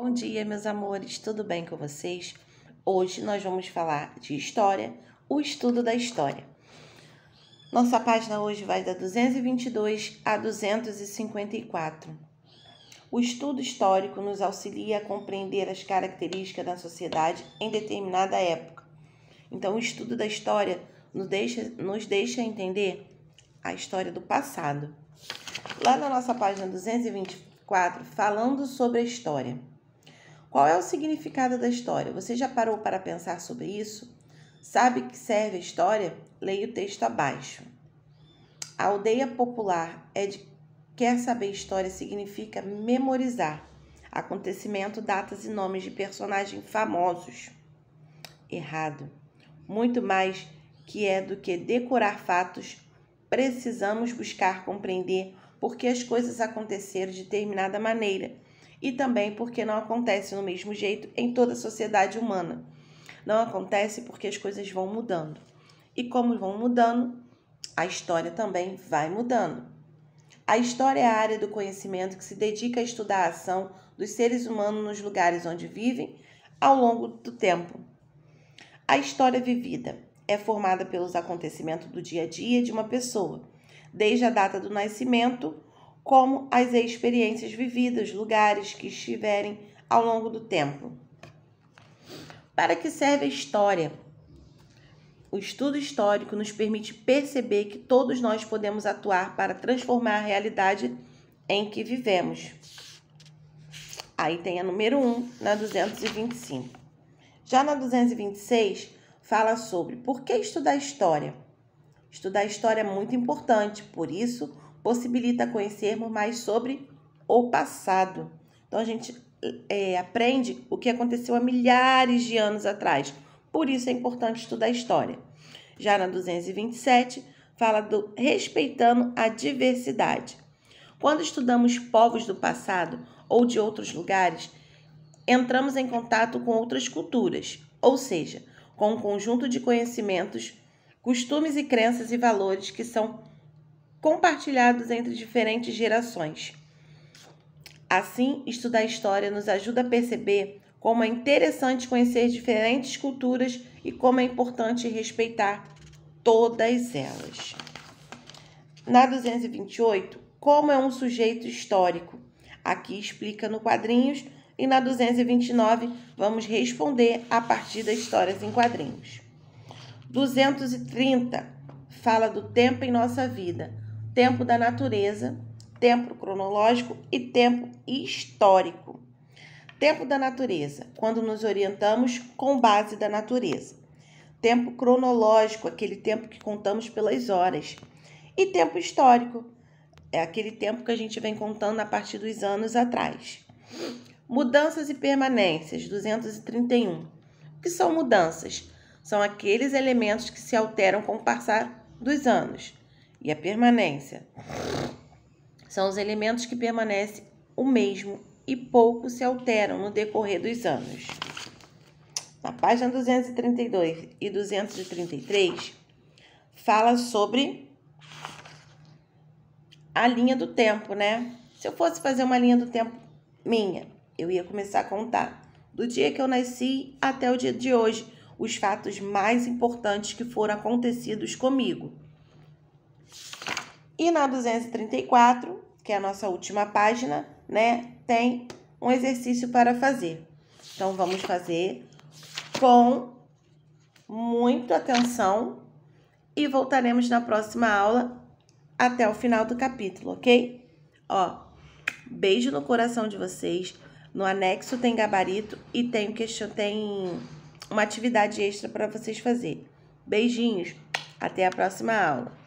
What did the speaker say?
Bom dia, meus amores, tudo bem com vocês? Hoje nós vamos falar de história, o estudo da história. Nossa página hoje vai da 222 a 254. O estudo histórico nos auxilia a compreender as características da sociedade em determinada época. Então, o estudo da história nos deixa entender a história do passado. Lá na nossa página 224, falando sobre a história. Qual é o significado da história? Você já parou para pensar sobre isso? Sabe que serve a história? Leia o texto abaixo. A aldeia popular quer saber história significa memorizar acontecimento, datas e nomes de personagens famosos. Errado. Muito mais do que decorar fatos, precisamos buscar compreender por que as coisas aconteceram de determinada maneira e também porque não acontece do mesmo jeito em toda a sociedade humana. Não acontece porque as coisas vão mudando. E como vão mudando, a história também vai mudando. A história é a área do conhecimento que se dedica a estudar a ação dos seres humanos nos lugares onde vivem ao longo do tempo. A história vivida é formada pelos acontecimentos do dia a dia de uma pessoa, desde a data do nascimento, como as experiências vividas, lugares que estiverem ao longo do tempo. Para que serve a história? O estudo histórico nos permite perceber que todos nós podemos atuar para transformar a realidade em que vivemos. Aí tem a número 1, na 225. Já na 226, fala sobre por que estudar história. Estudar história é muito importante, por isso possibilita conhecermos mais sobre o passado. Então, a gente aprende o que aconteceu há milhares de anos atrás. Por isso é importante estudar história. Já na 227, fala do respeitando a diversidade. Quando estudamos povos do passado ou de outros lugares, entramos em contato com outras culturas, ou seja, com um conjunto de conhecimentos, costumes e crenças e valores que são compartilhados entre diferentes gerações. Assim, estudar história nos ajuda a perceber como é interessante conhecer diferentes culturas e como é importante respeitar todas elas. Na 228, como é um sujeito histórico? Aqui explica no quadrinhos e na 229 vamos responder a partir das histórias em quadrinhos. 230 fala do tempo em nossa vida, tempo da natureza, tempo cronológico e tempo histórico. Tempo da natureza, quando nos orientamos com base da natureza. Tempo cronológico, aquele tempo que contamos pelas horas. E tempo histórico, é aquele tempo que a gente vem contando a partir dos anos atrás. Mudanças e permanências, 231. O que são mudanças? São aqueles elementos que se alteram com o passar dos anos. E a permanência são os elementos que permanecem o mesmo e pouco se alteram no decorrer dos anos. Na página 232 e 233, fala sobre a linha do tempo, né? Se eu fosse fazer uma linha do tempo minha, eu ia começar a contar do dia que eu nasci até o dia de hoje, os fatos mais importantes que foram acontecidos comigo. E na 234, que é a nossa última página, né, tem um exercício para fazer. Então, vamos fazer com muita atenção e voltaremos na próxima aula até o final do capítulo, ok? Beijo no coração de vocês. No anexo tem gabarito e tem uma atividade extra para vocês fazerem. Beijinhos, até a próxima aula.